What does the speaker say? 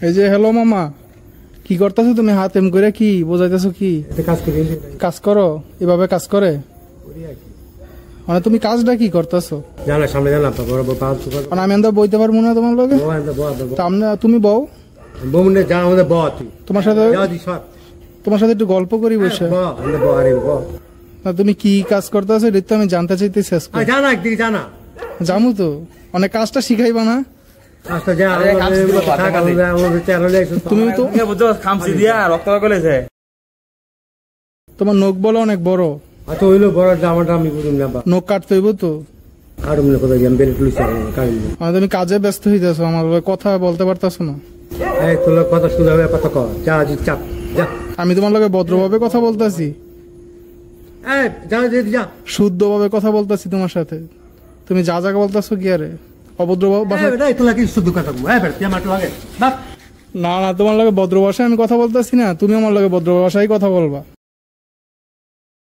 এই যে হ্যালো মামা, কি করতেছো তুমি? হাত এম করে কি বোঝাইতেছো? কি কাজ করো? এভাবে কাজ করে মানে তুমি কাজটা কি করতেছো? আমি এত বইতে পারবো না তোমার লগে। তুমি বউ, তোমার সাথে একটু গল্প করি বসে। তুমি কি কাজ করতেছো এটা তো আমি জানতে চাইতেছি। জানো তো অনেক কাজটা শিখাইবা না? তুমি তো তোমার নখ বলো অনেক বড়। আচ্ছা হইলো বড় জামাটা আমি বুঝুন না। নখ কাটতে হইব তো। তুমি কাজে ব্যস্ত হইতেছো, আমার কথা বলতে পারতেছো না। কথা শুনে কথা কর, যা চাপ যা। আমি তোমার লগে ভদ্রভাবে কথা বলতেছি, শুদ্ধভাবে কথা বলতেছি তোমার সাথে। তুমি যা যা বলতেছো কি আরে অভদ্র ভাষা? না না, তোমার লগে ভদ্র ভাষায় আমি কথা বলতেছি না, তুমি আমার লগে ভদ্র ভাষায় কথা বলবা।